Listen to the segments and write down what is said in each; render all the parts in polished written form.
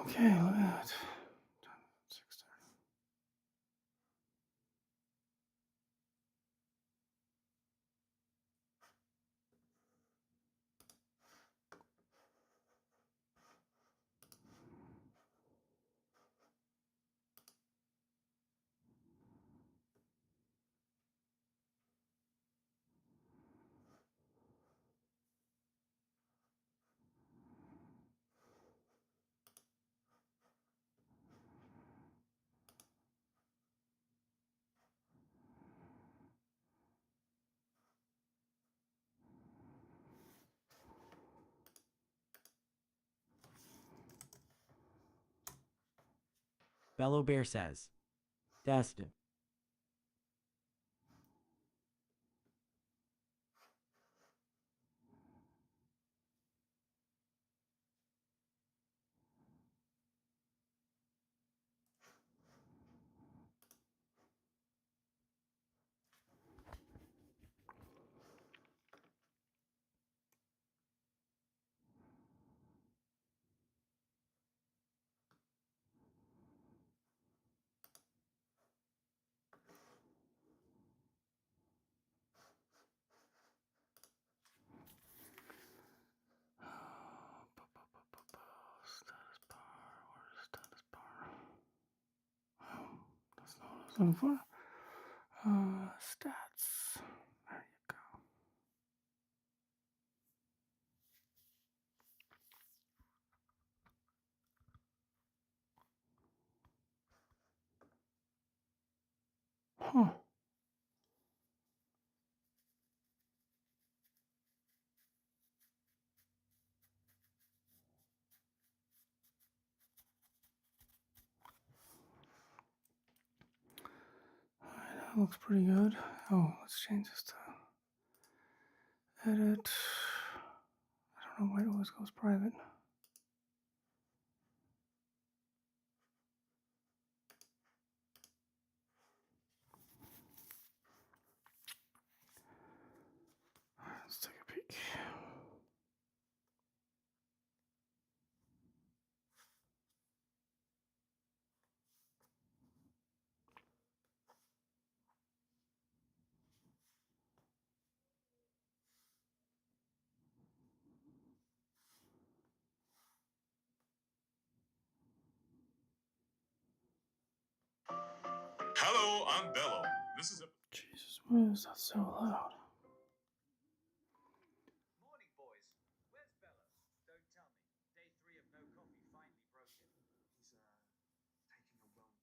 Okay, look at that. 6:30. Bello Bear says, "Test it." Status bar. Where's status bar? Oh, that's not what I was looking for. Stats. There you go. Huh. Alright, that looks pretty good. Oh, let's change this to edit. I don't know why it always goes private. Alright, let's take a peek. Hello, I'm Bello. This is a Jesus, why is that so loud? Morning, boys. Where's Bello? Don't tell me. Day 3 of no coffee finally broke him. He's, taking a well.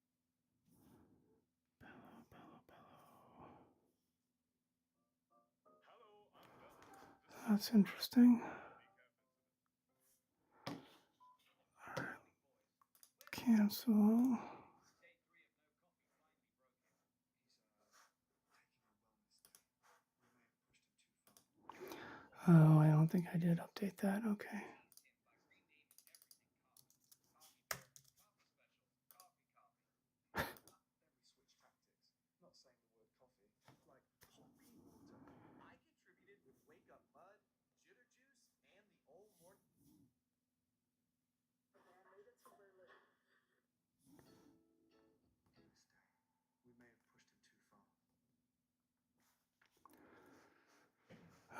Bello, bello, bello. hello, I'm Bello. That's interesting. Alright, cancel. Day 3 of no coffee finally broke him. He's, taking a wellness day. We may have pushed him too far. Oh, I don't think I did update that. Okay. Him by renaming everything coffee. Coffee bear, coffee specials, coffee coffee. Then we switched tactics. Not saying the word coffee, like coffee water. I contributed with Wake Up Mud, Jitter Juice, and the Old Morning. We may have pushed him too far.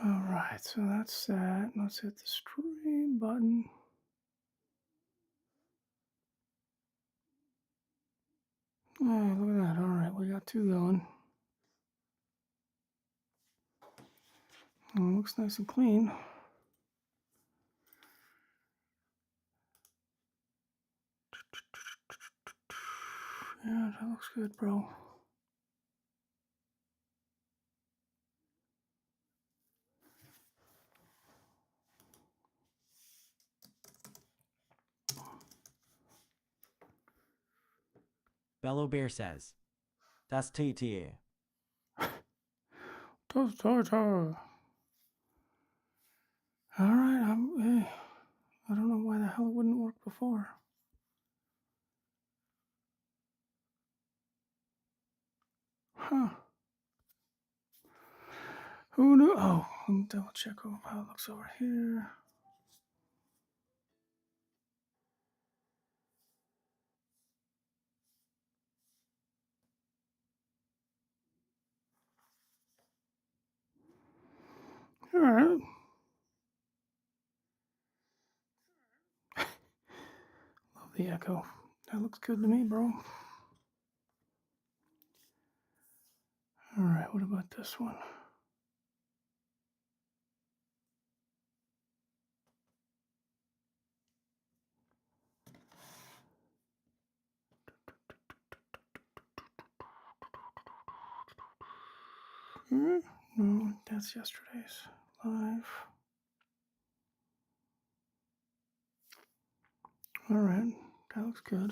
Alright, so that's that. Let's hit the stream button. Oh, look at that. Alright, we got two going. Oh, looks nice and clean. Yeah, that looks good, bro. Bello Bear says, "Das TT." Alright, hey, I don't know why the hell it wouldn't work before. Huh. Who knew? Oh, let me double check how it looks over here. All right. Love the echo. That looks good to me, bro. All right, what about this one? No, that's yesterday's live. All right, that looks good.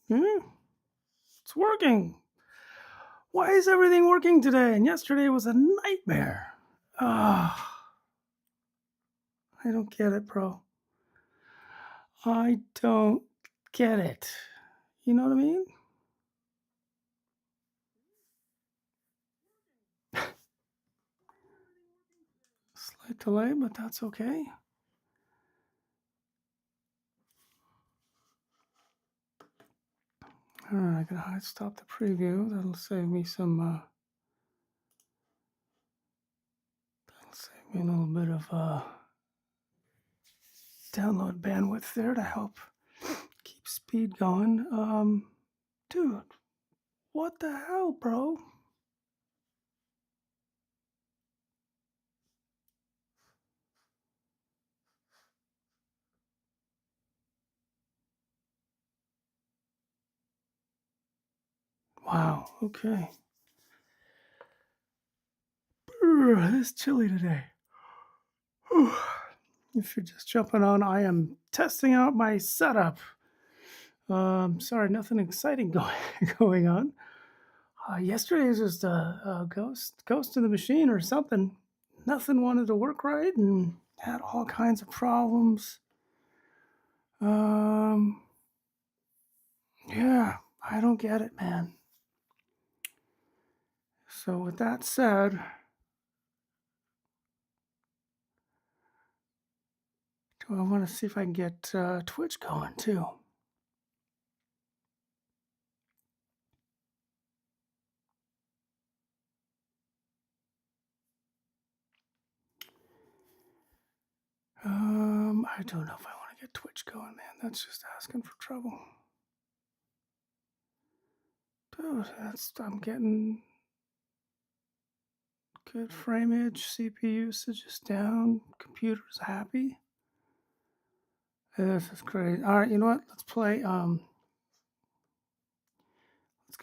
Yeah, it's working. Why is everything working today? And yesterday was a nightmare. Ah, I don't get it, bro. I don't get it. You know what I mean? Slight delay, but that's okay. All right, I gotta stop the preview. That'll save me some. That'll save me a little bit of download bandwidth there to help keep speed going. Dude, what the hell, bro? Wow. Okay. It's chilly today. If you're just jumping on, I am testing out my setup. Sorry, nothing exciting going on. Yesterday was just a ghost in the machine or something. Nothing wanted to work right and had all kinds of problems. Yeah, I don't get it, man. So with that said, do I want to see if I can get Twitch going too? I don't know if I want to get Twitch going, man. That's just asking for trouble. Dude, I'm getting good frameage, CPU usage is down, computer's happy. This is great. All right, you know what? Let's play. Let's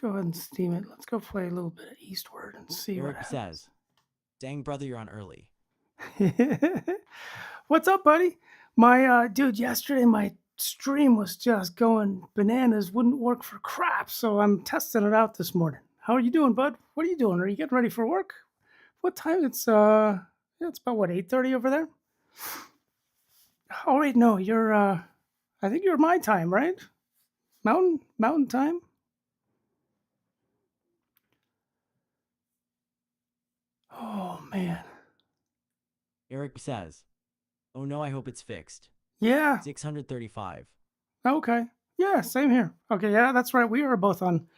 go ahead and steam it. Let's go play a little bit of Eastward and see Eric what says, "Dang brother, you're on early." happens. What's up, buddy? My dude, yesterday my stream was just going bananas. Wouldn't work for crap, so I'm testing it out this morning. How are you doing, bud? What are you doing? Are you getting ready for work? What time? Yeah, it's about what 8:30 over there. Oh wait, no, you're I think you're my time, right? Mountain time. Oh man. Eric says, "Oh no, I hope it's fixed." Yeah. 635. Okay. Yeah, same here. Okay, yeah, that's right. We are both on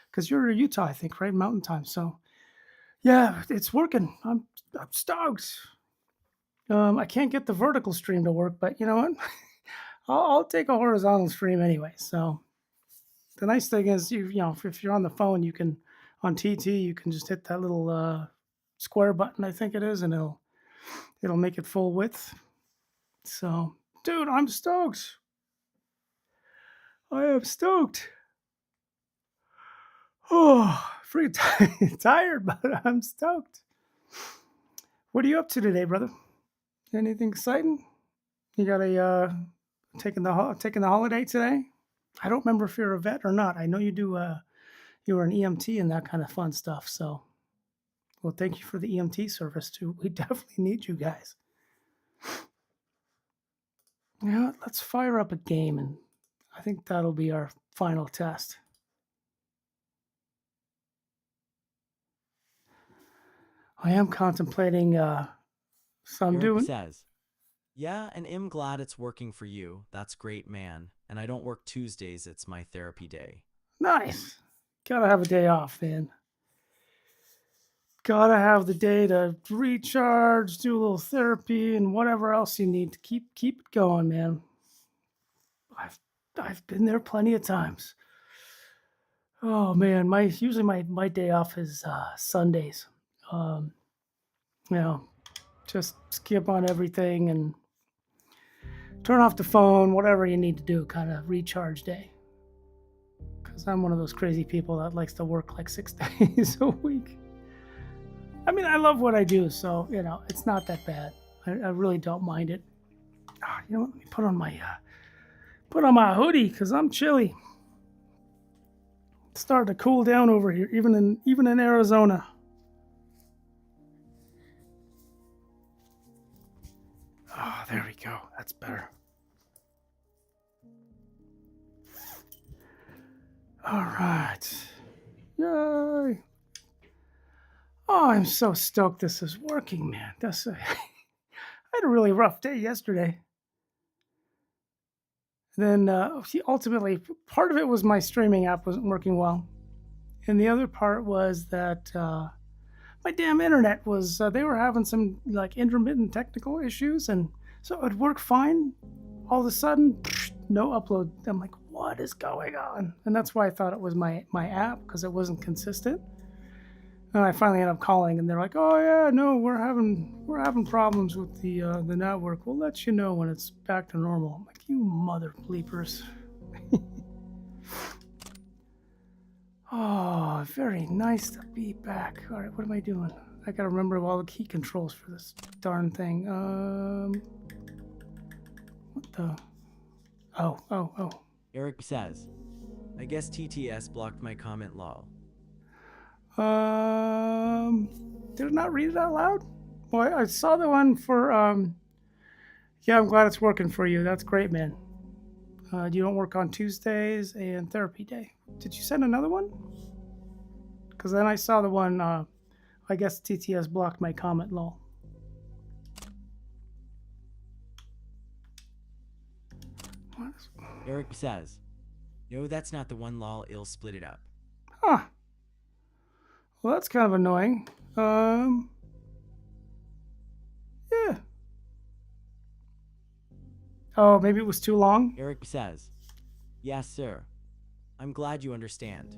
because you're in Utah, I think, right? Mountain time. So yeah, it's working. I'm stoked. I can't get the vertical stream to work, but you know what? I'll take a horizontal stream anyway. So the nice thing is, you know, if you're on the phone, you can on TT, you can just hit that little square button, I think it is, and it'll make it full width. So, dude, I'm stoked. I am stoked. Oh, freaking tired, but I'm stoked. What are you up to today, brother? Anything exciting? You got a taking the holiday today? I don't remember if you're a vet or not. I know you do. You were an EMT and that kind of fun stuff. So, well, thank you for the EMT service too. We definitely need you guys. Yeah, let's fire up a game, and I think that'll be our final test. I am contemplating. So I'm Eric doing. says, Yeah, and I'm glad it's working for you. That's great, man. And I don't work Tuesdays, it's my therapy day. Nice. Gotta have a day off, man. Gotta have the day to recharge, do a little therapy, and whatever else you need to keep it going, man. I've I've been there plenty of times. Oh man, my day off is Sundays. Um, you know, just skip on everything and turn off the phone, whatever you need to do, kind of recharge day. Because I'm one of those crazy people that likes to work like 6 days a week. I mean, I love what I do, so it's not that bad. I really don't mind it. You know what? Let me put on my hoodie because I'm chilly. It's starting to cool down over here, even in Arizona. Oh, there we go. That's better. All right. Yay. Oh, I'm so stoked this is working, man. I had a really rough day yesterday. Then ultimately, part of it was my streaming app wasn't working well. And the other part was that my damn internet was, they were having some like intermittent technical issues. And so it would work fine. All of a sudden, no upload. I'm like, what is going on? And that's why I thought it was my app because it wasn't consistent. And I finally ended up calling, and they're like, "Oh yeah, no, we're having problems with the network. We'll let you know when it's back to normal." I'm like, "You mother bleepers!" Oh, very nice to be back. All right, what am I doing? I gotta remember all the key controls for this darn thing. What the? Oh. Eric says, I guess TTS blocked my comment lol. Did it not read it out loud? Well, I saw the one for yeah, I'm glad it's working for you. That's great, man. You don't work on Tuesdays and therapy day. Did you send another one? Because then I saw the one, I guess TTS blocked my comment, lol. What is... Eric says, no, that's not the one lol, it'll split it up. Huh. Well, that's kind of annoying. Yeah. Oh, maybe it was too long? Eric says, yes, sir. I'm glad you understand.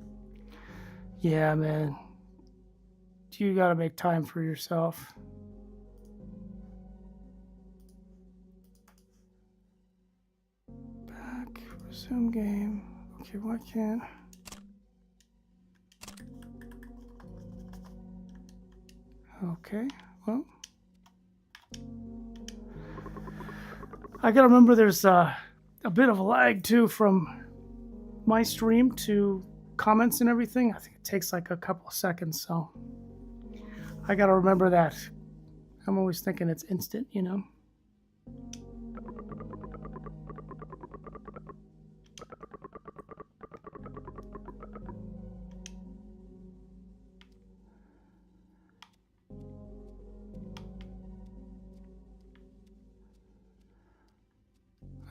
Yeah, man. You gotta make time for yourself. Back, resume game. Okay, why can't... Okay, well... I gotta remember there's a bit of a lag, too, from my stream to comments and everything. I think it takes like a couple of seconds, so... I gotta remember that. I'm always thinking it's instant, you know?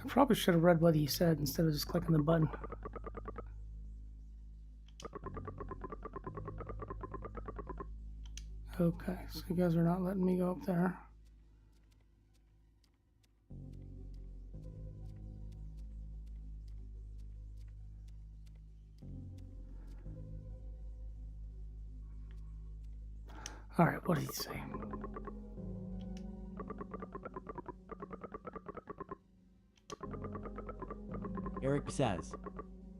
I probably should have read what he said instead of just clicking the button. Okay, so you guys are not letting me go up there. All right, what did he say? Eric says,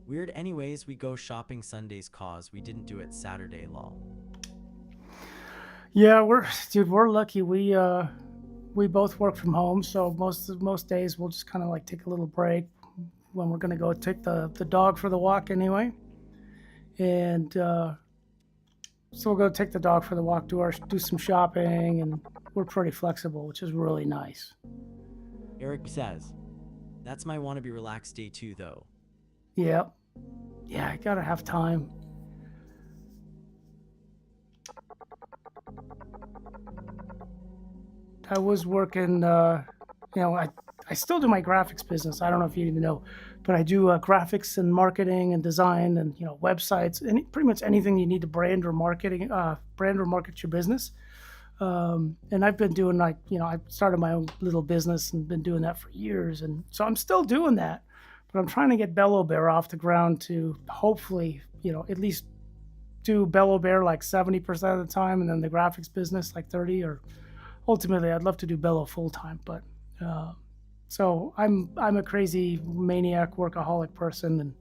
weird anyways, we go shopping Sundays cause we didn't do it Saturday lol. Yeah, we're lucky. We both work from home, so most days we'll just kind of like take a little break when we're gonna go take the dog for the walk anyway, and so we'll go take the dog for the walk, do some shopping, and we're pretty flexible, which is really nice. Eric says, that's my wanna be relaxed day too though. Yeah, I gotta have time. I was working I still do my graphics business. I don't know if you even know, but I do graphics and marketing and design and websites and pretty much anything you need to brand or market your business. And I've been doing I started my own little business and been doing that for years, and so I'm still doing that. But I'm trying to get Bello Bear off the ground to hopefully at least do Bello Bear like 70% of the time, and then the graphics business like 30, or ultimately I'd love to do Bello full time. But so I'm a crazy maniac workaholic person, and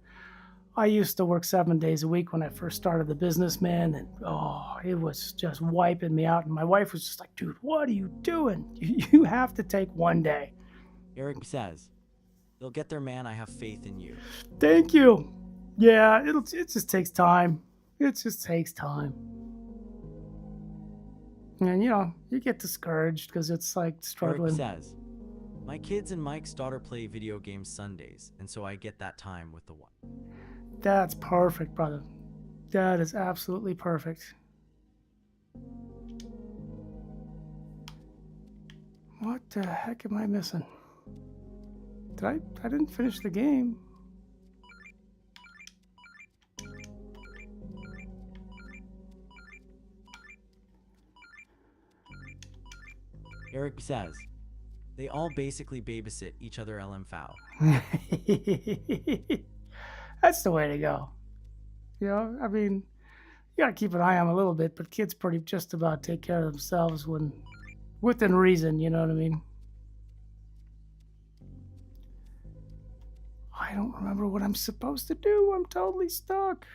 I used to work 7 days a week when I first started the business, man, and it was just wiping me out. And my wife was just like, "Dude, what are you doing? You have to take one day." Eric says, they'll get there, man. I have faith in you. Thank you. Yeah, it just takes time. It just takes time. And you get discouraged because it's like Eric struggling. says, my kids and Mike's daughter play video games Sundays, and so I get that time with the one. That's perfect, brother. That is absolutely perfect. What the heck am I missing? I didn't finish the game. Eric says, they all basically babysit each other LMFAO. That's the way to go. I mean, you gotta keep an eye on them a little bit, but kids pretty just about take care of themselves within reason. You know what I mean? I don't remember what I'm supposed to do. I'm totally stuck.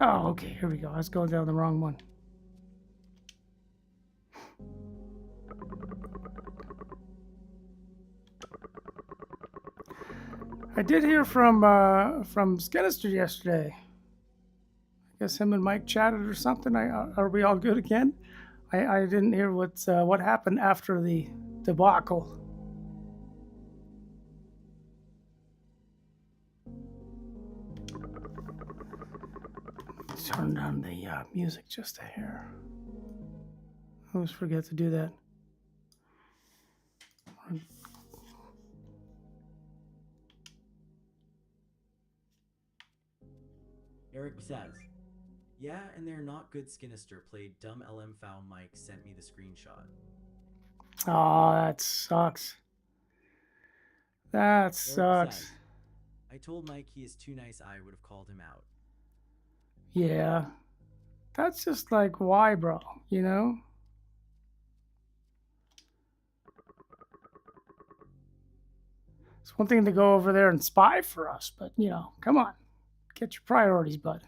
Oh, okay. Here we go. I was going down the wrong one. I did hear from Skinnister yesterday. I guess him and Mike chatted or something. Are we all good again? I didn't hear what happened after the debacle. Let's turn down the music just a hair. I always forget to do that. Eric says, yeah, and they're not good. Skinnister played dumb LMFAO. Mike sent me the screenshot. Oh, that sucks. That Eric sucks. says, I told Mike he is too nice. I would have called him out. Yeah. That's just like, why, bro? It's one thing to go over there and spy for us, but, come on. Get your priorities, bud.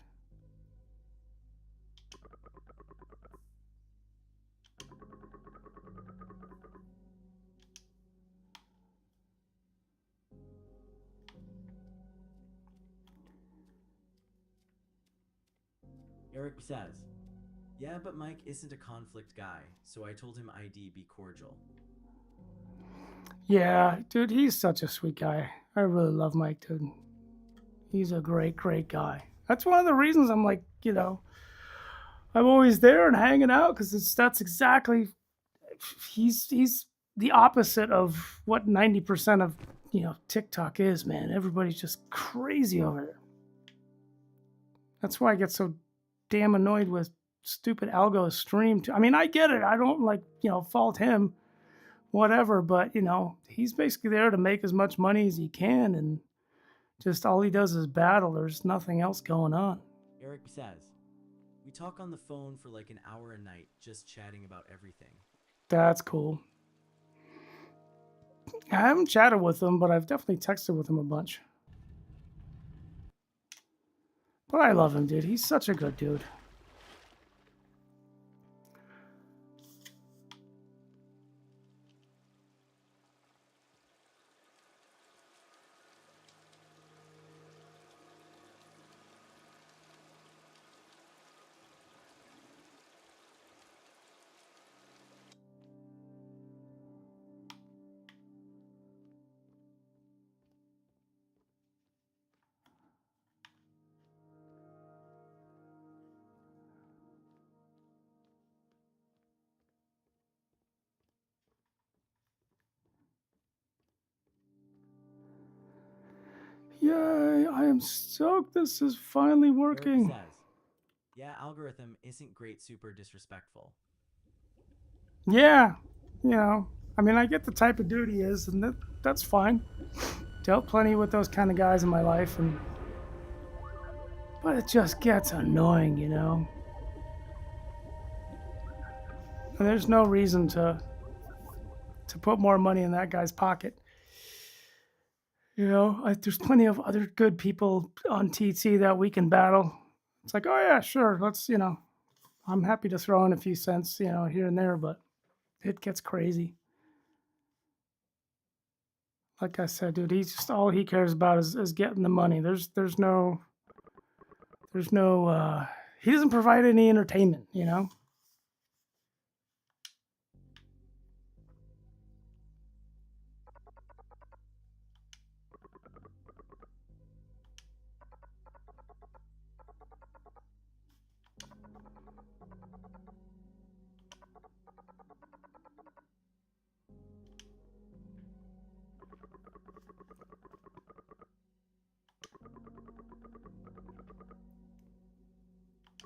Eric says, yeah, but Mike isn't a conflict guy, so I told him ID be cordial. Yeah, dude, he's such a sweet guy. I really love Mike, dude. He's a great, great guy. That's one of the reasons I'm like, I'm always there and hanging out because that's exactly he's the opposite of what 90% of TikTok is, man. Everybody's just crazy over there. That's why I get so damn annoyed with stupid algo stream. I mean, I get it. I don't fault him, whatever. But he's basically there to make as much money as he can, and just all he does is battle. There's nothing else going on. Eric says, we talk on the phone for like an hour a night, just chatting about everything. That's cool. I haven't chatted with him, but I've definitely texted with him a bunch. But I love him, dude. He's such a good dude. Yay, I am stoked this is finally Eric working. says, yeah, algorithm isn't great, super disrespectful. Yeah, I mean, I get the type of dude he is, and that's fine. Dealt plenty with those kind of guys in my life, but it just gets annoying, And there's no reason to put more money in that guy's pocket. There's plenty of other good people on TT that we can battle. It's like, oh yeah, sure, let's, I'm happy to throw in a few cents, here and there, but it gets crazy. Like I said, dude, he's just all he cares about is getting the money. There's no he doesn't provide any entertainment.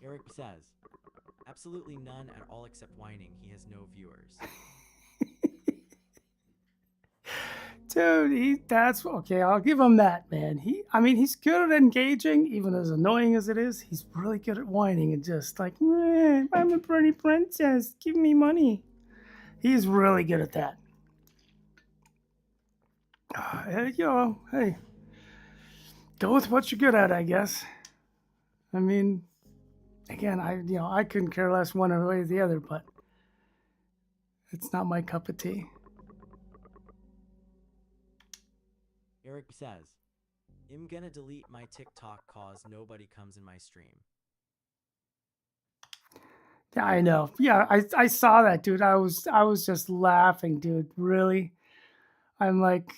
Eric says, absolutely none at all except whining. He has no viewers. Dude, that's okay. I'll give him that, man. I mean, he's good at engaging, even as annoying as it is. He's really good at whining and just like, I'm a pretty princess. Give me money. He's really good at that. Hey, go with what you're good at, I guess. I mean, again, I couldn't care less one way or the other, but it's not my cup of tea. Eric says, I'm gonna delete my TikTok cause nobody comes in my stream. Yeah, I know. Yeah, I saw that, dude. I was just laughing, dude. Really? I'm like,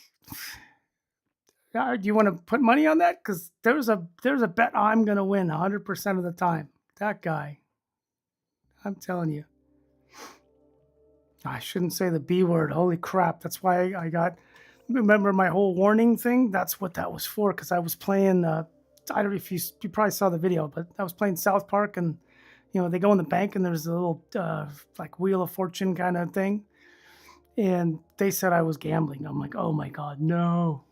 do you want to put money on that? Because there's a bet I'm gonna win 100% of the time. That guy, I'm telling you. I shouldn't say the B word. Holy crap! That's why I got. Remember my whole warning thing? That's what that was for. Because I was playing. I don't know if you probably saw the video, but I was playing South Park, and they go in the bank, and there's a little like Wheel of Fortune kind of thing, and they said I was gambling. I'm like, oh my god, no,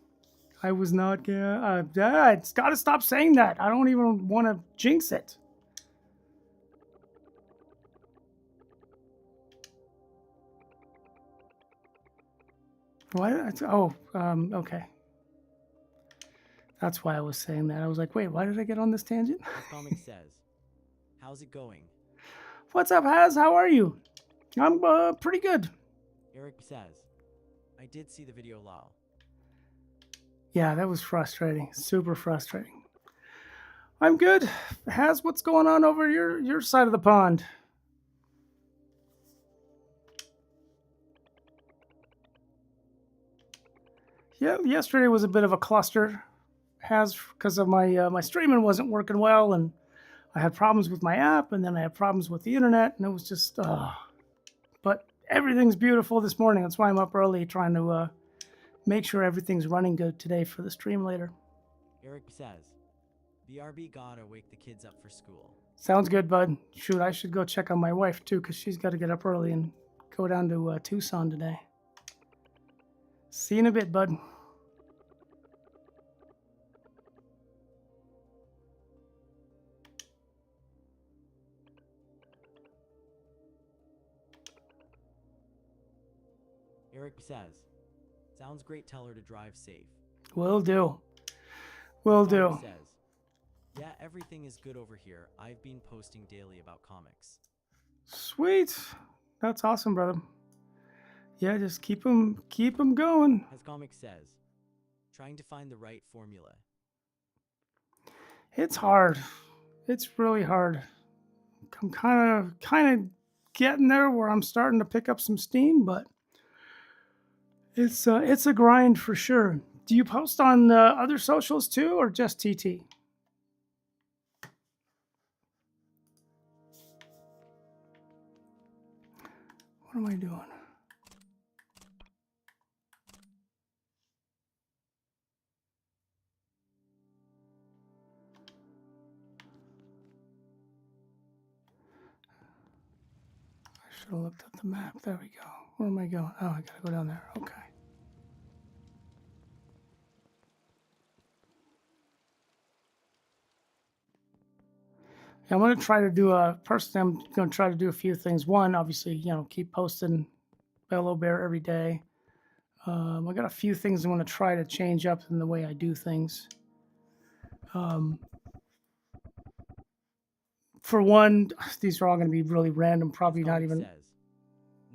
I was not. It's got to stop saying that. I don't even want to jinx it. What? Oh, okay. That's why I was saying that. I was like, wait, why did I get on this tangent? Comic says, how's it going? What's up, Haz? How are you? I'm pretty good. Eric says, I did see the video lol. Yeah, that was frustrating. Super frustrating. I'm good. Haz, what's going on over your side of the pond? Yeah, yesterday was a bit of a cluster. Has because of my streaming wasn't working well, and I had problems with my app, and then I had problems with the internet, and it was just. But everything's beautiful this morning. That's why I'm up early trying to make sure everything's running good today for the stream later. Eric says, BRB gotta wake the kids up for school. Sounds good, bud. Shoot, I should go check on my wife too, because she's got to get up early and go down to Tucson today. See you in a bit, bud. Eric says, sounds great, tell her to drive safe. Will do. Will do. Comic says, yeah, everything is good over here. I've been posting daily about comics. Sweet. That's awesome, brother. Yeah, just keep them going. As Comic says, trying to find the right formula. It's hard. It's really hard. I'm kind of getting there where I'm starting to pick up some steam, but it's a grind for sure. Do you post on other socials too, or just TT? What am I doing? the map. There we go. Where am I going? Oh, I gotta go down there. Okay. I'm going to try to do personally, I'm going to try to do a few things. One, obviously, keep posting Bello Bear every day. I got a few things I want to try to change up in the way I do things. For one, these are all going to be really random, probably As not Comic even. says,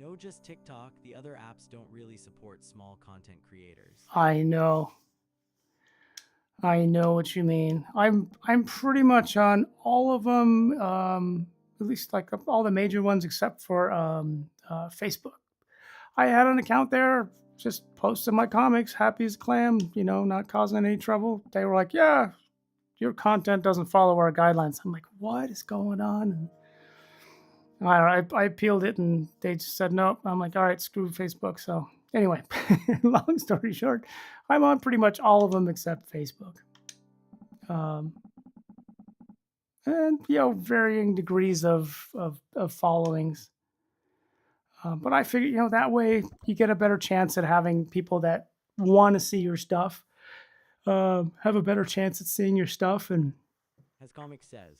no, just TikTok. The other apps don't really support small content creators. I know what you mean. I'm pretty much on all of them, at least like all the major ones except for Facebook. I had an account there, just posted my comics, happy as a clam, not causing any trouble. They were like, "Yeah, your content doesn't follow our guidelines." I'm like, "What is going on?" And I appealed it, and they just said no. I'm like, "All right, screw Facebook." So anyway, long story short, I'm on pretty much all of them except Facebook. And varying degrees of followings. But I figure, that way you get a better chance at having people that want to see your stuff, have a better chance at seeing your stuff. And As Comic says,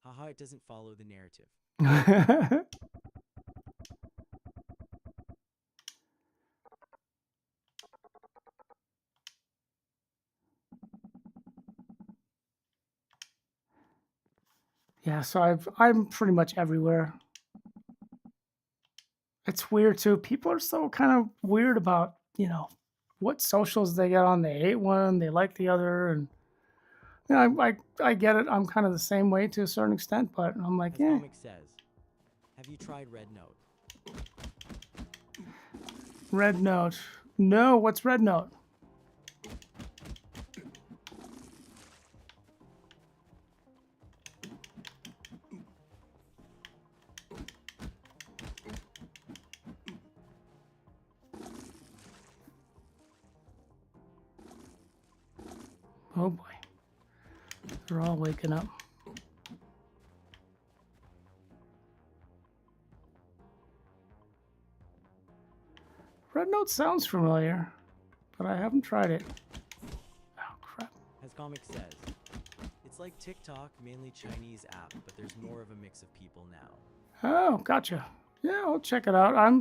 haha, it doesn't follow the narrative. yeah, so I'm pretty much everywhere. It's weird too. People are so kind of weird about, what socials they get on. They hate one, they like the other, and I get it. I'm kind of the same way to a certain extent, but I'm like, As yeah. Comic says, have you tried Red Note? Red Note. No, what's Red Note? Oh boy. They're all waking up. Red Note sounds familiar, but I haven't tried it. Oh, crap. As Comic says, it's like TikTok, mainly Chinese app, but there's more of a mix of people now. Oh, gotcha. Yeah, I'll check it out. I'm,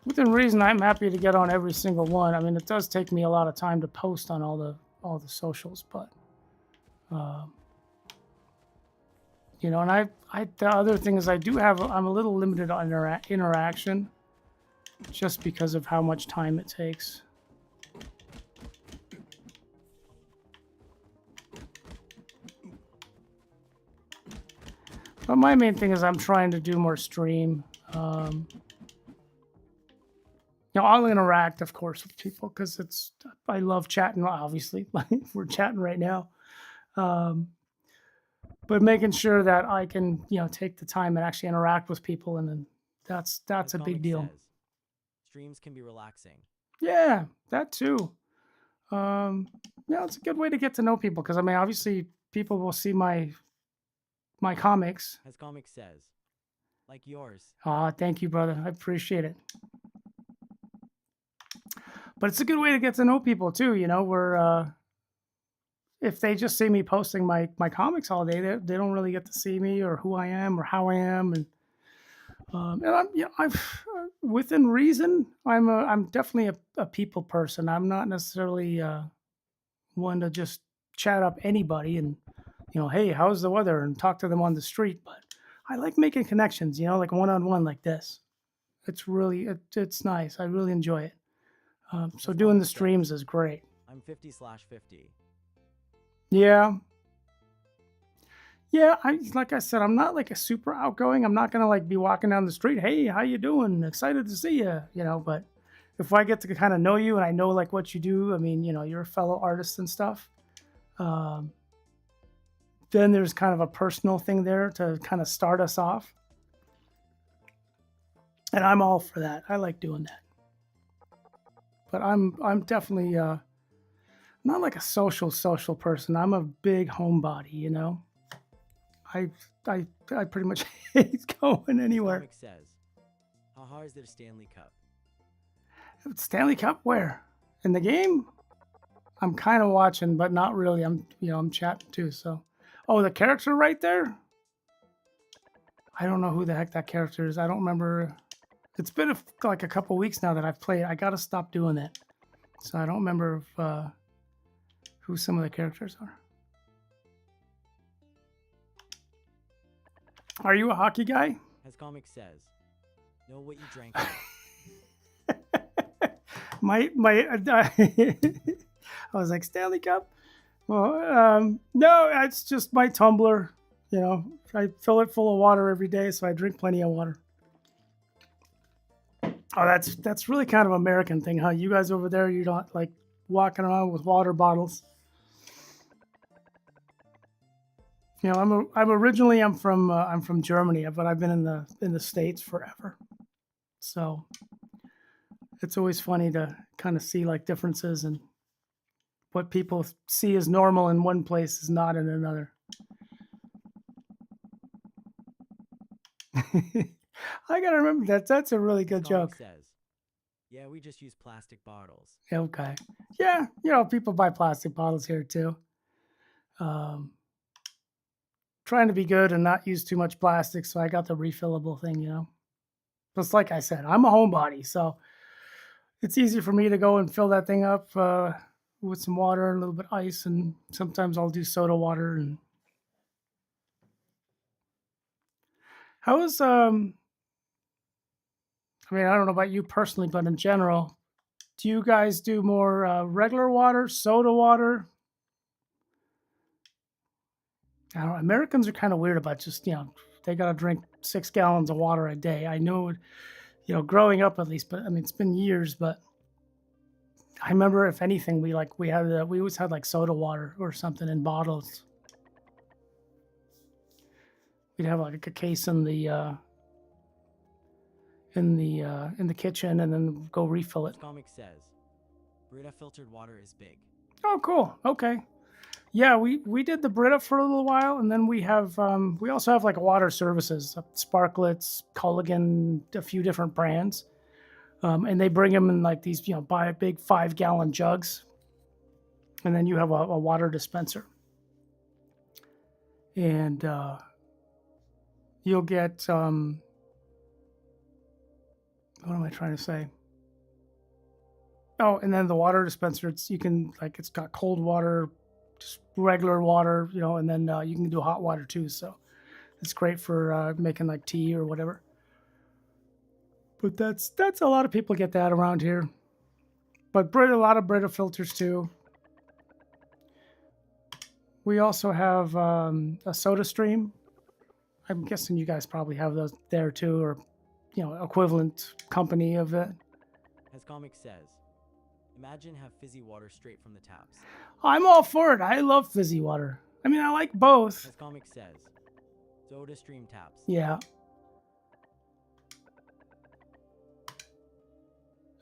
within reason, I'm happy to get on every single one. I mean, it does take me a lot of time to post on all the socials, but, and the other thing is I'm a little limited on interaction just because of how much time it takes. But my main thing is I'm trying to do more stream. I'll interact, of course, with people because I love chatting. Obviously, like we're chatting right now, but making sure that I can, take the time and actually interact with people, and then that's As a big Comic deal. says, streams can be relaxing. Yeah, that too. It's a good way to get to know people because I mean, obviously, people will see my comics. As Comic says, like yours. Thank you, brother. I appreciate it. But it's a good way to get to know people too. Where if they just see me posting my comics all day, they don't really get to see me or who I am or how I am. And I'm within reason, I'm definitely a people person. I'm not necessarily one to just chat up anybody and hey, how's the weather, and talk to them on the street. But I like making connections. Like one-on-one like this. It's really it's nice. I really enjoy it. So doing the streams is great. I'm 50/50. Yeah. Yeah, like I said, I'm not like a super outgoing. I'm not gonna like be walking down the street. Hey, how you doing? Excited to see you. But if I get to kind of know you and I know like what you do, I mean, you're a fellow artist and stuff. Then there's kind of a personal thing there to kind of start us off, and I'm all for that. I like doing that. But I'm definitely not like a social person. I'm a big homebody. I I pretty much hate going As anywhere. comic says, how hard is their Stanley Cup? Stanley Cup where? In the game? I'm kind of watching, but not really. I'm chatting too. So, oh, the character right there. I don't know who the heck that character is. I don't remember. It's been like a couple weeks now that I've played. I gotta stop doing that. So I don't remember who some of the characters are. Are you a hockey guy? As comic says, know what you drank. my I was like Stanley Cup. Well, no, it's just my tumbler. You know, I fill it full of water every day, so I drink plenty of water. Oh, that's really kind of American thing, huh? You guys over there, you're not like walking around with water bottles. You know, I'm from Germany, but I've been in the States forever. So it's always funny to kind of see like differences and what people see as normal in one place is not in another. I gotta remember that. That's a really good As comic joke. says, yeah, we just use plastic bottles. Okay. Yeah, you know, people buy plastic bottles here too. Um, trying to be good and not use too much plastic, so I got the refillable thing, you know. Just like I said, I'm a homebody, so it's easy for me to go and fill that thing up with some water and a little bit of ice, and sometimes I'll do soda water. And how is I mean, I don't know about you personally, but in general, do you guys do more regular water, soda water? I don't know. Americans are kind of weird about just, you know, they got to drink 6 gallons of water a day. I know, you know, growing up at least, but I mean, it's been years, but I remember if anything, we always had like soda water or something in bottles. We'd have like a case in the kitchen and then go refill it. As comic says, Brita filtered water is big. Oh, cool. Okay. Yeah, we did the Brita for a little while, and then we also have like water services, Sparklets, Culligan, a few different brands, and they bring them in like these, you know, buy big 5 gallon jugs, and then you have a water dispenser, and you'll get what am I trying to say? Oh, and then the water dispenser, it's got cold water, just regular water, you know, and then you can do hot water too. So it's great for making like tea or whatever. But that's a lot of people get that around here. But a lot of Brita filters too. We also have a Soda Stream. I'm guessing you guys probably have those there too, or you know, equivalent company of it. As comic says, imagine have fizzy water straight from the taps. I'm all for it. I love fizzy water. I mean, I like both. As comic says, Soda Stream taps. Yeah.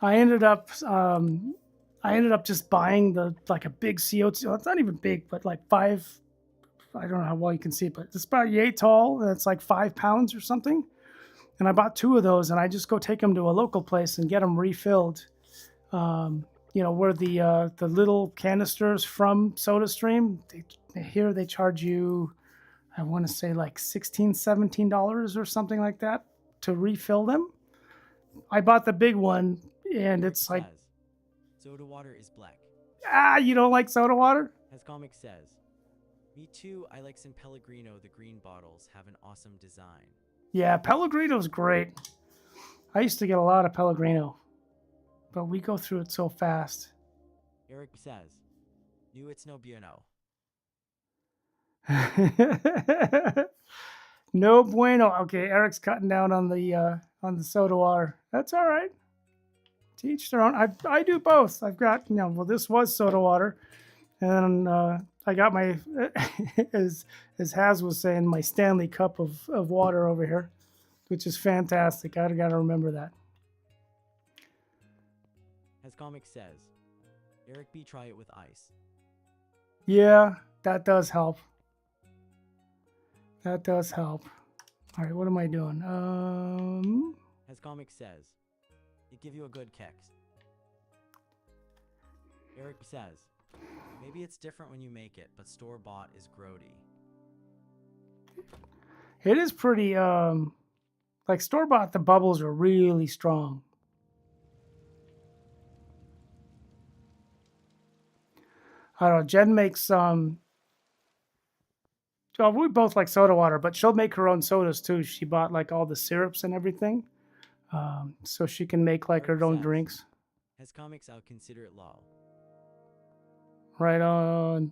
I ended up just buying a big CO2. Well, it's not even big, but like five. I don't know how well you can see it, but it's about yay tall. And it's like 5 pounds or something. And I bought 2 of those, and I just go take them to a local place and get them refilled. You know, where the little canisters from SodaStream, here they charge you, I want to say like $16-17 or something like that to refill them. I bought the big one, and it's like, Says, soda water is black. you don't like soda water? As comic says, me too, I like San Pellegrino, the green bottles have an awesome design. Yeah, Pellegrino's great. I used to get a lot of Pellegrino, but we go through it so fast. Eric says, knew it's no bueno. No bueno. Okay, Eric's cutting down on the soda water. That's all right. To each their own. I do both. I've got, you know, well, this was soda water, and I got my as Haz was saying, my Stanley Cup of water over here, which is fantastic. I gotta remember that. As comic says, Eric B try it with ice. Yeah, that does help. That does help. All right, what am I doing? As comic says, it give you a good kick. Eric says, maybe it's different when you make it, but store-bought is grody. It is pretty, like store-bought, the bubbles are really strong. I don't know, Jen makes, well, we both like soda water, but she'll make her own sodas too. She bought like all the syrups and everything. So she can make like Eric her own says, drinks. As comics, I'll consider it law. Right on.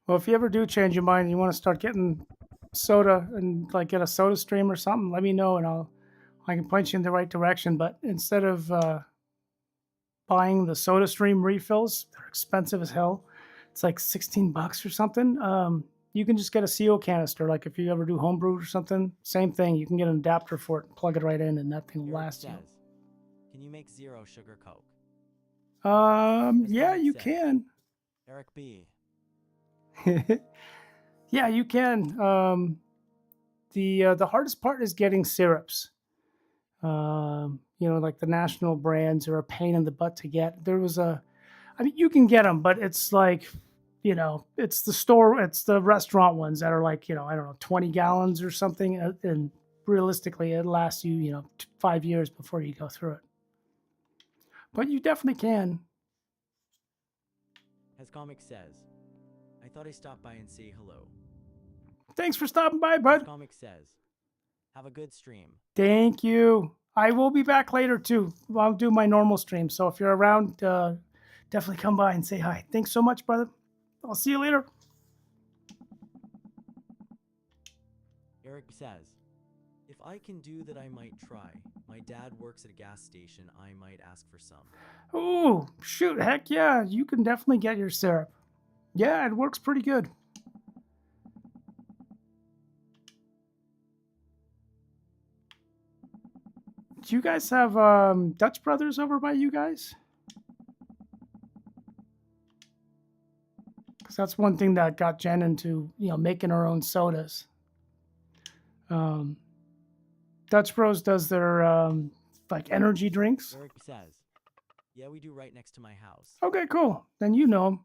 Well, if you ever do change your mind and you want to start getting soda and like get a soda stream or something, let me know and I can point you in the right direction. But instead of buying the soda stream refills, they're expensive as hell. It's like $16 or something. You can just get a CO canister. Like if you ever do homebrew or something, same thing. You can get an adapter for it, and plug it right in, and that thing will Eric last you. says, can you make 0 sugar Coke? Yeah, comic you says. can. Eric B. Yeah, you can. The hardest part is getting syrups. Like the national brands are a pain in the butt to get. I mean, you can get them, but it's like, it's the restaurant ones that are like, I don't know, 20 gallons or something. And realistically, it lasts you, 5 years before you go through it. But you definitely can. As comic says, I thought I'd stop by and say hello. Thanks for stopping by, As bud. comic says, have a good stream. Thank you. I will be back later too. I'll do my normal stream. So if you're around, definitely come by and say hi. Thanks so much, brother. I'll see you later. Eric says, if I can do that, I might try. My dad works at a gas station. I might ask for some. Ooh, shoot. Heck yeah. You can definitely get your syrup. Yeah, it works pretty good. Do you guys have Dutch Brothers over by you guys? Because that's one thing that got Jen into, making her own sodas. Dutch Bros does their like energy drinks. Eric says, yeah, we do right next to my house. Okay, cool. Then you know them.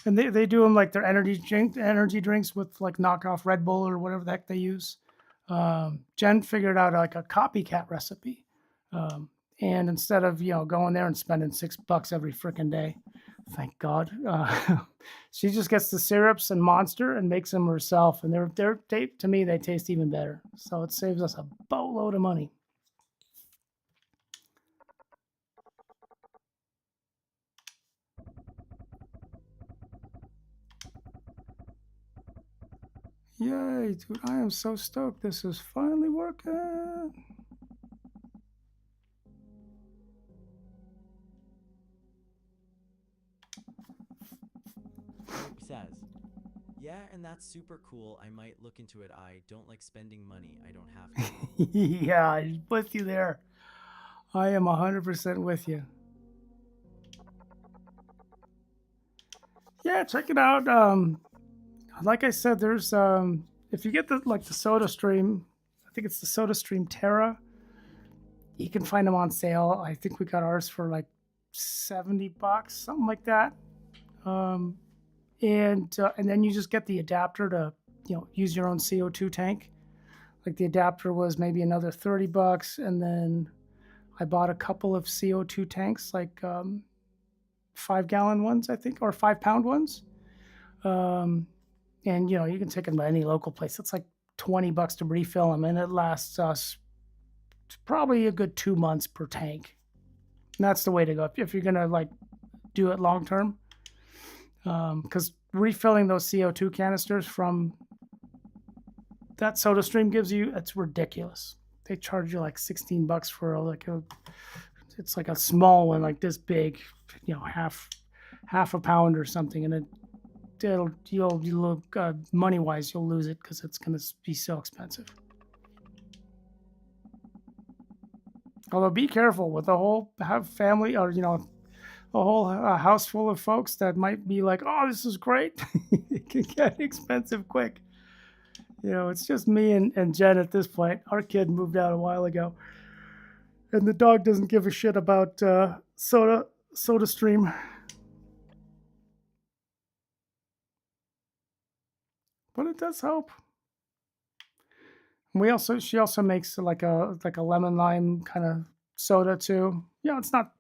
And they do them like their energy drinks with like knockoff Red Bull or whatever the heck they use. Jen figured out like a copycat recipe. And instead of, going there and spending $6 every freaking day, thank God, she just gets the syrups and Monster and makes them herself. And to me, they taste even better. So it saves us a boatload of money. Yay, dude, I am so stoked. This is finally working. Eric says, yeah, and that's super cool. I might look into it. I don't like spending money. I don't have to. Yeah, I'm with you there. I am 100% with you. Yeah, check it out. Like I said, there's if you get the Soda Stream, I think it's the Soda Stream Terra. You can find them on sale. I think we got ours for like $70, something like that. And then you just get the adapter to use your own CO2 tank. Like the adapter was maybe another $30, and then I bought a couple of CO2 tanks, like 5-gallon ones, I think, or 5-pound ones. And you can take them to any local place. It's like $20 to refill them, and it lasts us probably a good 2 months per tank. And that's the way to go if you're gonna do it long term. Because refilling those CO2 canisters from that Soda Stream gives you, it's ridiculous. They charge you like $16 for it's like a small one, like this big, half a pound or something, and you'll money wise you'll lose it because it's gonna be so expensive. Although be careful with the whole have family or a whole house full of folks that might be like, "Oh, this is great." It can get expensive quick. It's just me and Jen at this point. Our kid moved out a while ago, and the dog doesn't give a shit about Soda Stream. But it does help. She also makes like a lemon lime kind of soda too. It's not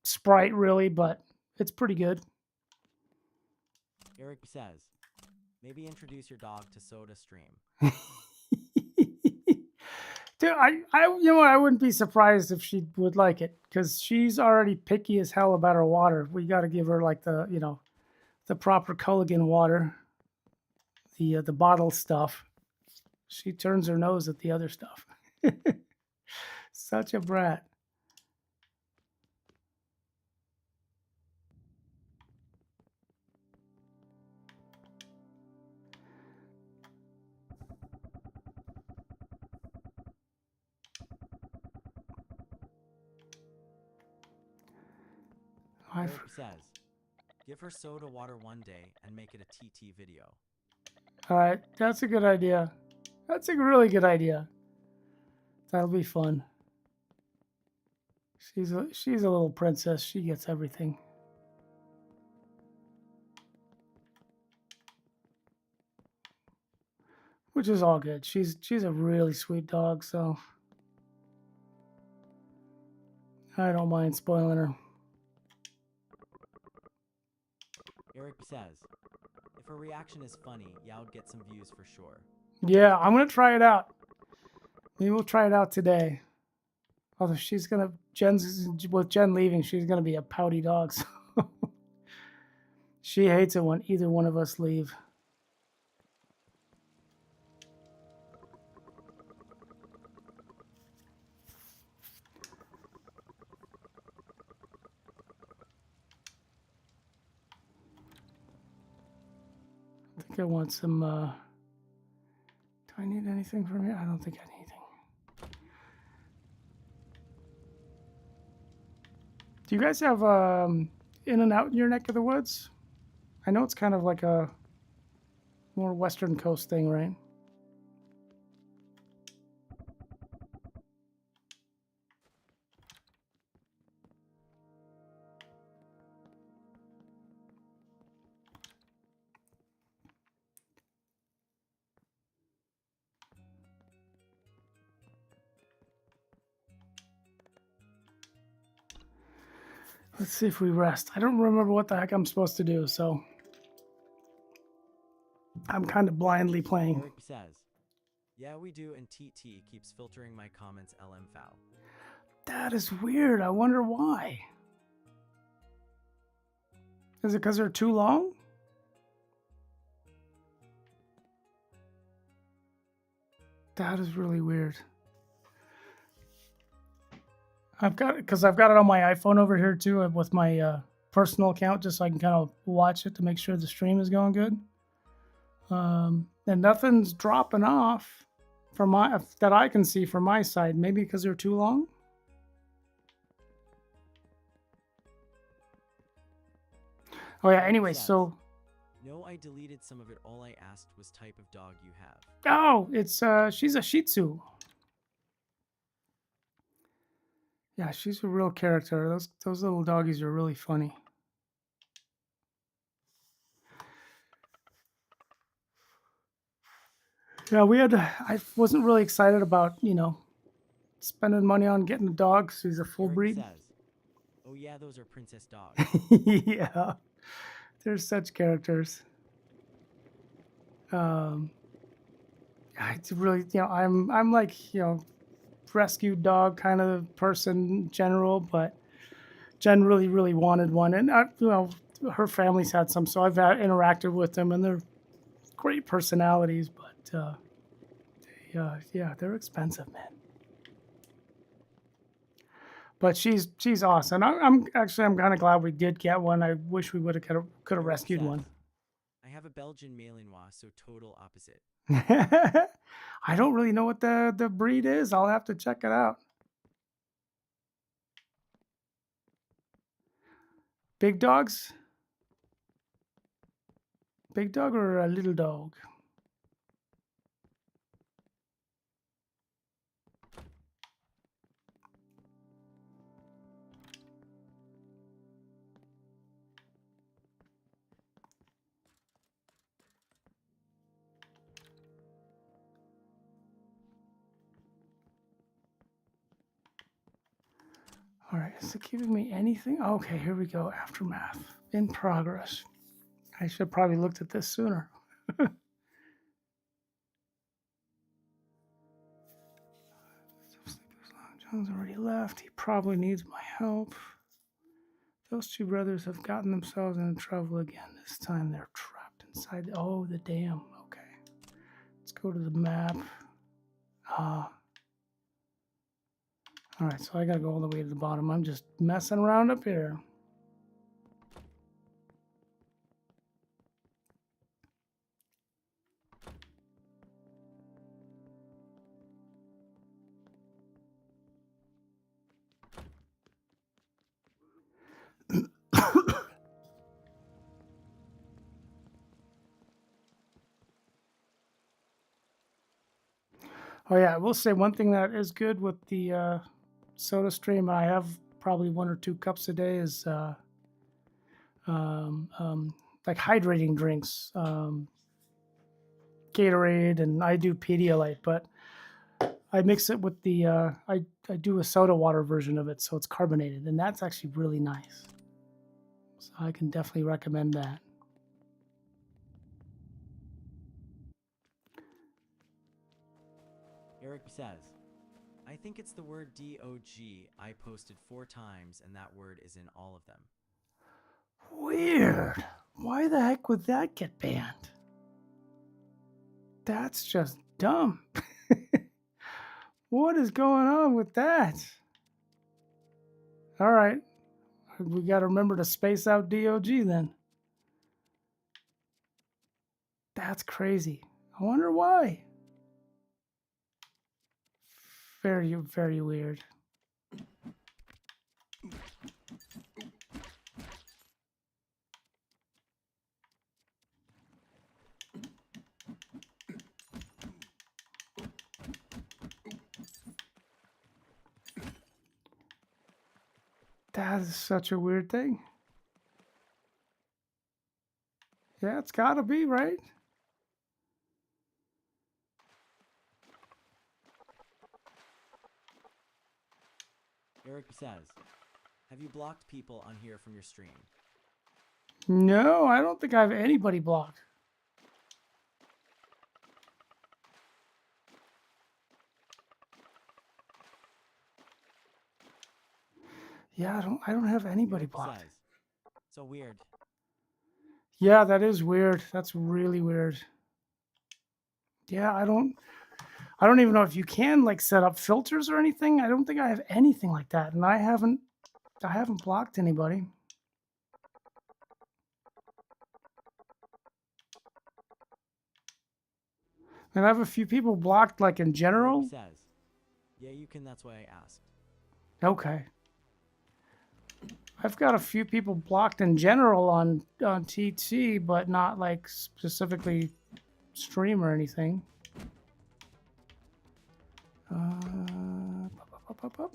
Sprite really, but it's pretty good. Eric says, maybe introduce your dog to Soda Stream. Dude, I wouldn't be surprised if she would like it because she's already picky as hell about her water. We got to give her like the proper Culligan water, the bottled stuff. She turns her nose at the other stuff. Such a brat. Eric says, give her soda water one day and make it a TT video. All right, that's a good idea. That's a really good idea. That'll be fun. She's a little princess. She gets everything. Which is all good. She's a really sweet dog, so I don't mind spoiling her. Eric says, if her reaction is funny, yeah, I would get some views for sure. Yeah, I'm gonna try it out. Maybe we'll try it out today. Although with Jen leaving, she's gonna be a pouty dog. So she hates it when either one of us leave. I think I want some. Do I need anything from here? I don't think I need anything. Do you guys have In and Out in your neck of the woods? I know it's kind of like a more Western Coast thing, right? Let's see if we rest. I don't remember what the heck I'm supposed to do, so I'm kind of blindly playing. Eric says, yeah, we do, and TT keeps filtering my comments LM foul. That is weird. I wonder why. Is it because they're too long? That is really weird. I've got it on my iPhone over here too with my personal account, just so I can kind of watch it to make sure the stream is going good. And nothing's dropping off that I can see from my side. Maybe because they're too long. Oh yeah. Anyway, so. No, I deleted some of it. All I asked was type of dog you have. Oh, it's she's a Shih Tzu. Yeah, she's a real character. Those little doggies are really funny. Yeah, I wasn't really excited about, spending money on getting a dog because he's a full Eric breed. says, oh yeah, those are princess dogs. Yeah, they're such characters. It's really, I'm like, rescue dog kind of person in general, but Jen really, really wanted one, and her family's had some, so I've interacted with them, and they're great personalities, but yeah, they're expensive, man. But she's awesome. I'm kind of glad we did get one. I wish we could have rescued one. I have a Belgian Malinois, so total opposite. I don't really know what the breed is. I'll have to check it out. Big dogs? Big dog or a little dog? All right, is it giving me anything? Okay, here we go. Aftermath in progress. I should have probably looked at this sooner. John's already left. He probably needs my help. Those two brothers have gotten themselves into trouble again. This time they're trapped inside. Oh, the dam. Okay. Let's go to the map. All right, so I gotta go all the way to the bottom. I'm just messing around up here. Oh yeah, I will say one thing that is good with the soda stream. I have probably 1 or 2 cups a day is like hydrating drinks, Gatorade, and I do Pedialyte, but I mix it with the I do a soda water version of it, so it's carbonated, and that's actually really nice. So I can definitely recommend that. Eric says, I think it's the word DOG I posted 4 times, and that word is in all of them. Weird. Why the heck would that get banned? That's just dumb. What is going on with that? All right. We got to remember to space out DOG then. That's crazy. I wonder why. Very, very weird. That is such a weird thing. Yeah, it's got to be, right? Eric says, have you blocked people on here from your stream? No, I don't think I have anybody blocked. Yeah, I don't have anybody Eric blocked. says, so weird. Yeah, that is weird. That's really weird. Yeah, I don't even know if you can like set up filters or anything. I don't think I have anything like that, and I haven't blocked anybody. And I have a few people blocked, like in general. Eric says, yeah, you can. That's why I asked. Okay. I've got a few people blocked in general on TT, but not like specifically stream or anything. Up.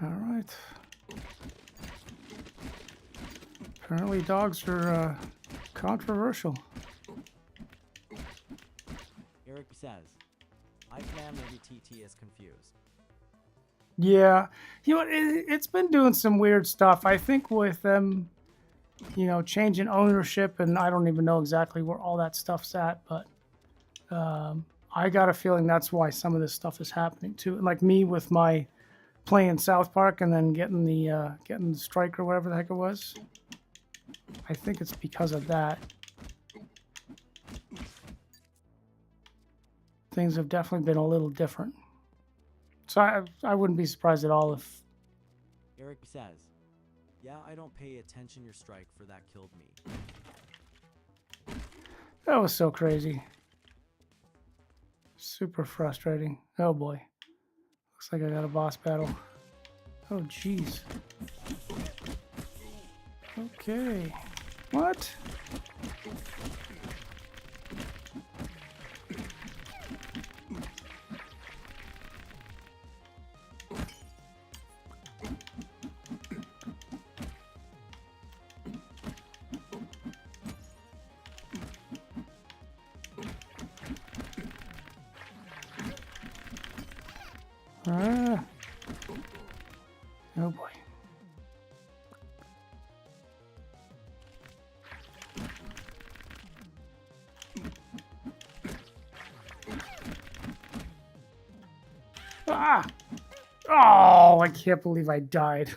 All right. Apparently dogs are controversial. Eric says, I can maybe TT is confused. Yeah. You know, it's been doing some weird stuff. I think with them, you know, changing ownership, and I don't even know exactly where all that stuff's at, but I got a feeling that's why some of this stuff is happening too. Like me with my playing South Park and then getting the strike or whatever the heck it was. I think it's because of that. Things have definitely been a little different. So I wouldn't be surprised at all if... Eric says, yeah, I don't pay attention your strike for that killed me. That was so crazy. Super frustrating. Oh boy. Looks like I got a boss battle. Oh, jeez. Okay. What? Ah. Oh boy. Ah! Oh, I can't believe I died.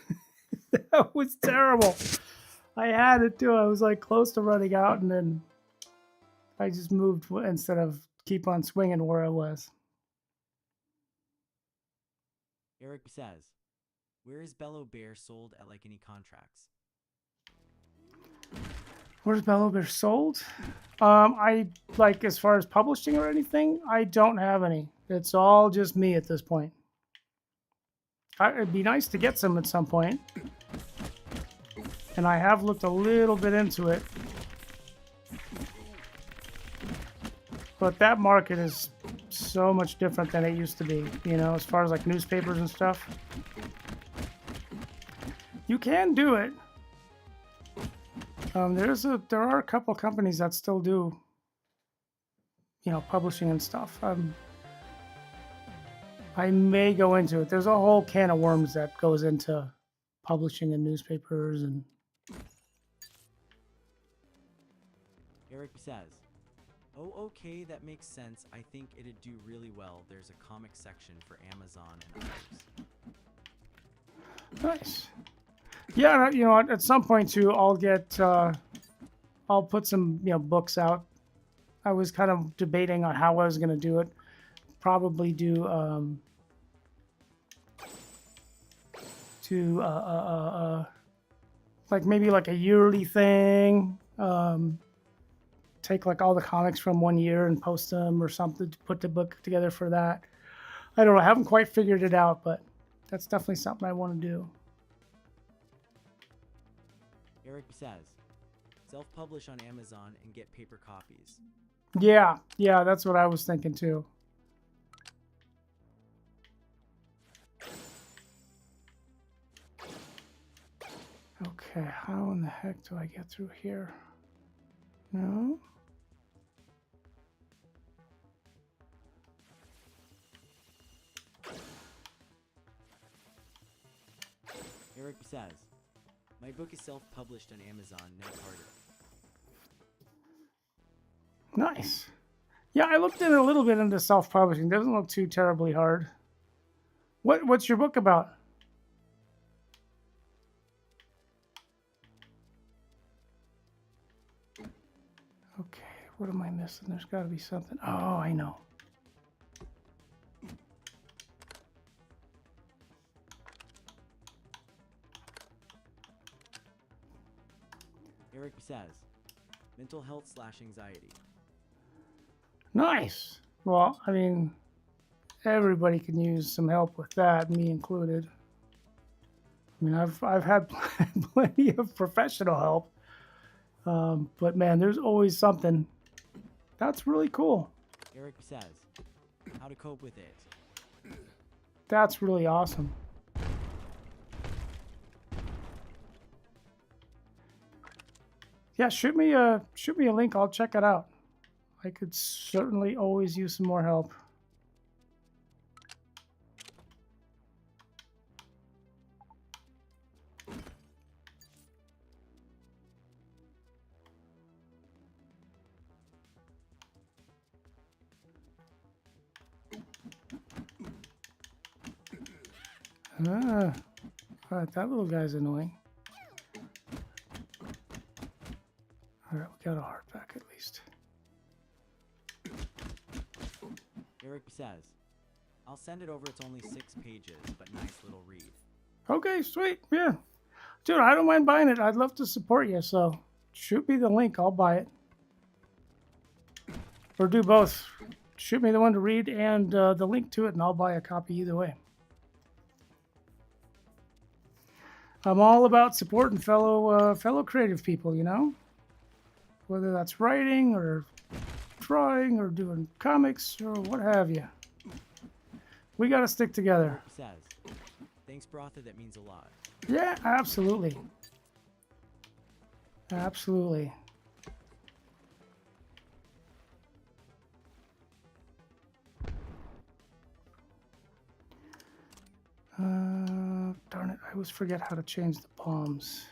That was terrible. I had it too. I was like close to running out, and then I just moved instead of keep on swinging where I was. Eric says, where is Bello Bear sold at like any contracts? Where's Bello Bear sold? I like as far as publishing or anything, I don't have any. It's all just me at this point. It'd be nice to get some at some point. And I have looked a little bit into it. But that market is so much different than it used to be, you know, as far as like newspapers and stuff. You can do it. There are a couple companies that still do, you know, publishing and stuff. I may go into it. There's a whole can of worms that goes into publishing in newspapers and. Eric says, oh, okay, that makes sense. I think it'd do really well. There's a comic section for Amazon and others. Nice. Yeah, you know, at some point too, I'll put some, you know, books out. I was kind of debating on how I was going to do it. Probably do like maybe like a yearly thing. Take like all the comics from one year and post them or something to put the book together for that. I don't know. I haven't quite figured it out, but that's definitely something I want to do. Eric says, self-publish on Amazon and get paper copies. Yeah, that's what I was thinking too. Okay, how in the heck do I get through here? No? Eric says, my book is self-published on Amazon, no harder. Nice. Yeah, I looked in a little bit into self-publishing. Doesn't look too terribly hard. What's your book about? Okay, what am I missing? There's got to be something. Oh, I know. Eric says, mental health/anxiety. Nice. Well, I mean, everybody can use some help with that, me included. I mean, I've had plenty of professional help, but man, there's always something. That's really cool. Eric says, how to cope with it. That's really awesome. Yeah, shoot me a link. I'll check it out. I could certainly always use some more help. Ah, all right, that little guy's annoying. All right, we got a heart back at least. Eric says, I'll send it over. It's only 6 pages, but nice little read. Okay, sweet. Yeah. Dude, I don't mind buying it. I'd love to support you, so shoot me the link. I'll buy it. Or do both. Shoot me the one to read and the link to it, and I'll buy a copy either way. I'm all about supporting fellow creative people, you know, whether that's writing or drawing or doing comics or what have you. We got to stick together. Eric says, thanks, Brotha. That means a lot. Yeah, absolutely. Absolutely. Darn it, I always forget how to change the bombs.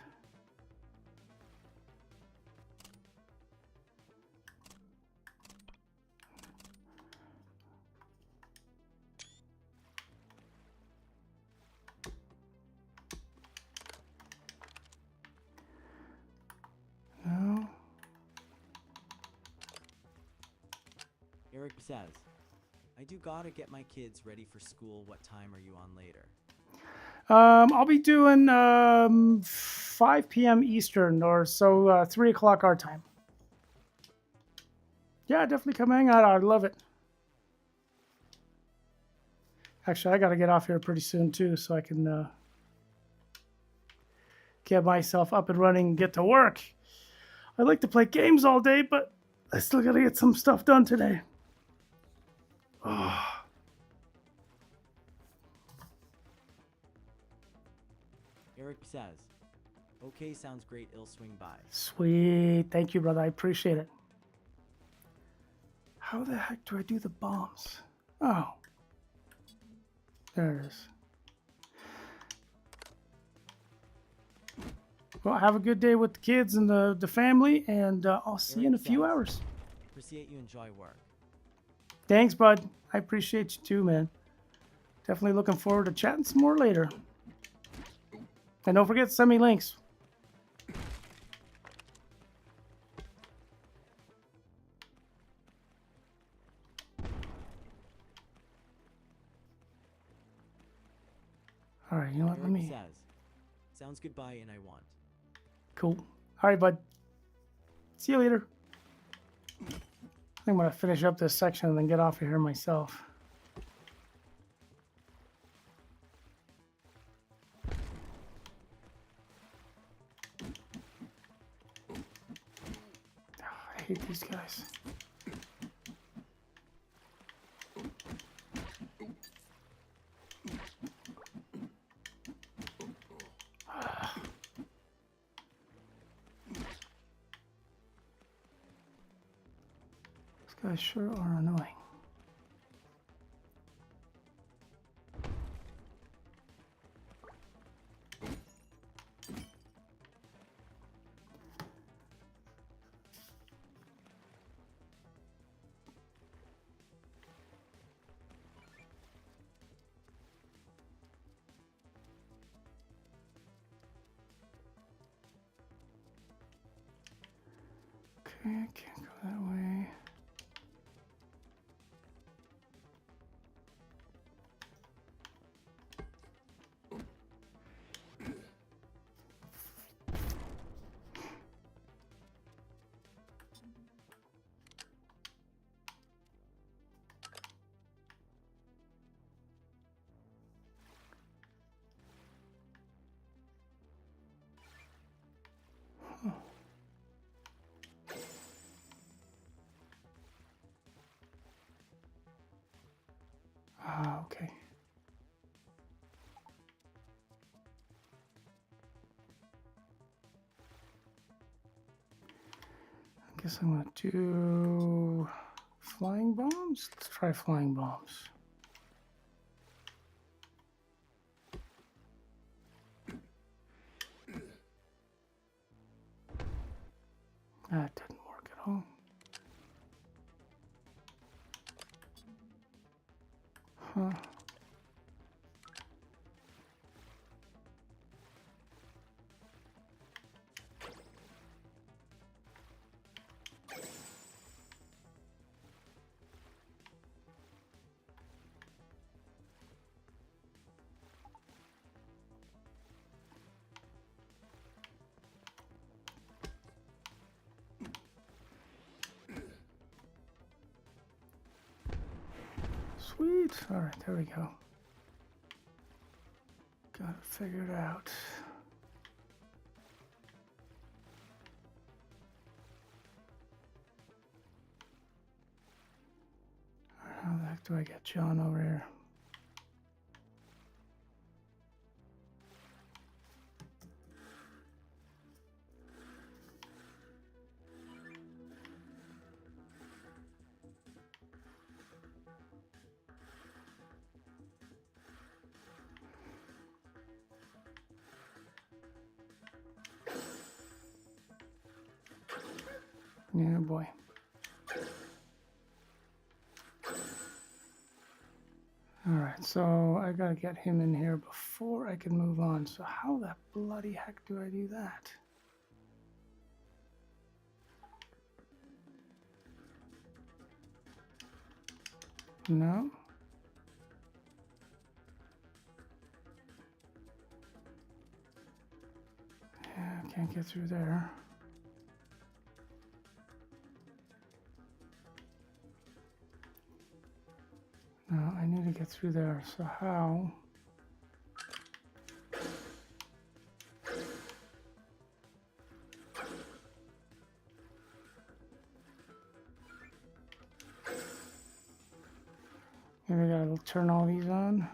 No. Eric says, I do gotta get my kids ready for school. What time are you on later? I'll be doing 5 p.m. Eastern, or so 3 o'clock our time. Yeah, definitely come hang out. I'd love it. Actually, I got to get off here pretty soon too, so I can get myself up and running and get to work. I like to play games all day, but I still got to get some stuff done today. Oh, Eric says, okay, sounds great. I'll swing by. sweet. Thank you, brother. I appreciate it. How the heck do I do the bombs? Oh. There it is. Well, have a good day with the kids and the family, and I'll see you in a few hours. Appreciate you enjoy work. Thanks, bud. I appreciate you too, man. Definitely looking forward to chatting some more later. And don't forget to send me links. All right, you know what? Eric says, sounds goodbye and I want. Cool. All right, bud. See you later. I think I'm going to finish up this section and then get off of here myself. I hate these guys. These guys sure are annoying. Okay, I can't go that way. Ah, okay. I guess I'm gonna do flying bombs. Let's try flying bombs. That didn't work at all. Huh. Sweet. All right, there we go. Got it figured out. do I get John over here? Yeah, boy. All right, so I gotta get him in here before I can move on. So how the bloody heck do I do that? No. Yeah, can't get through there. No, I need to get through there. So how? Maybe I gotta turn all these on.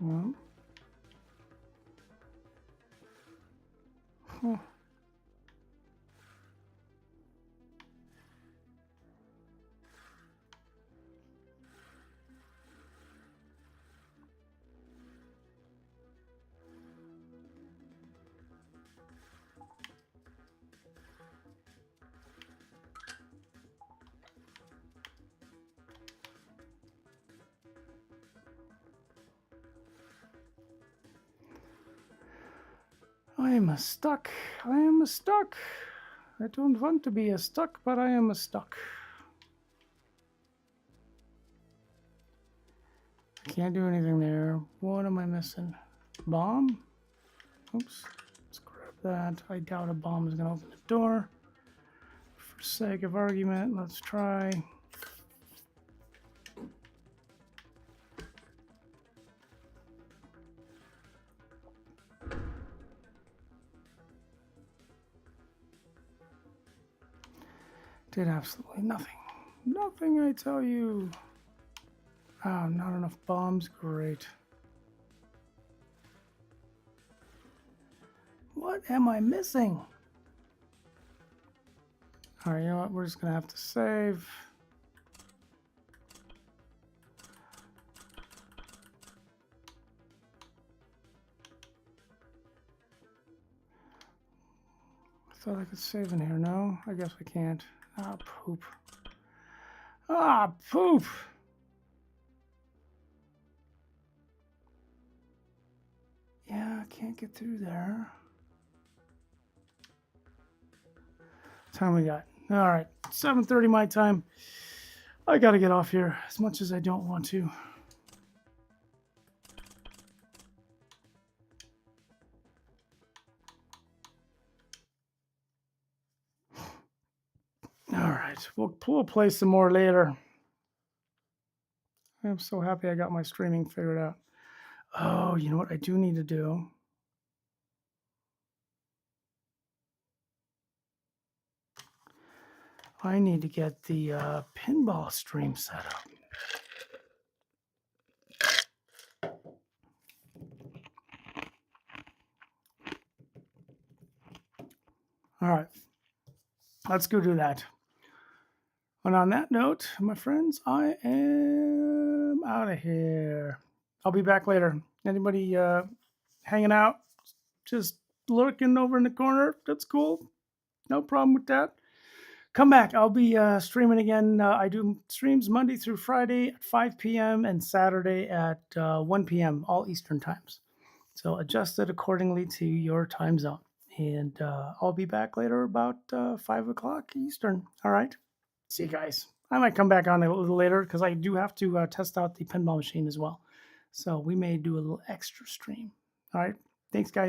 No. Huh. I am a stuck. I am a stuck. I don't want to be a stuck, but I am a stuck. Can't do anything there. What am I missing? Bomb? Oops. Let's grab that. I doubt a bomb is going to open the door. For sake of argument, let's try. Did absolutely nothing. Nothing, I tell you. Oh, not enough bombs. Great. What am I missing? All right, you know what? We're just going to have to save. I thought I could save in here. No, I guess we can't. Ah, poop. Ah, poop. Yeah, I can't get through there. What time we got? All right, 7:30 my time. I got to get off here as much as I don't want to. All right, we'll play some more later. I'm so happy I got my streaming figured out. Oh, you know what I do need to do? I need to get the pinball stream set up. All right, let's go do that. And on that note, my friends, I am out of here. I'll be back later. Anybody hanging out, just lurking over in the corner? That's cool. No problem with that. Come back. I'll be streaming again. I do streams Monday through Friday at 5 p.m. and Saturday at 1 p.m., all Eastern times. So adjust it accordingly to your time zone. And I'll be back later about 5 o'clock Eastern. All right. See you guys. I might come back on a little later because I do have to test out the pinball machine as well. So we may do a little extra stream. All right. Thanks, guys.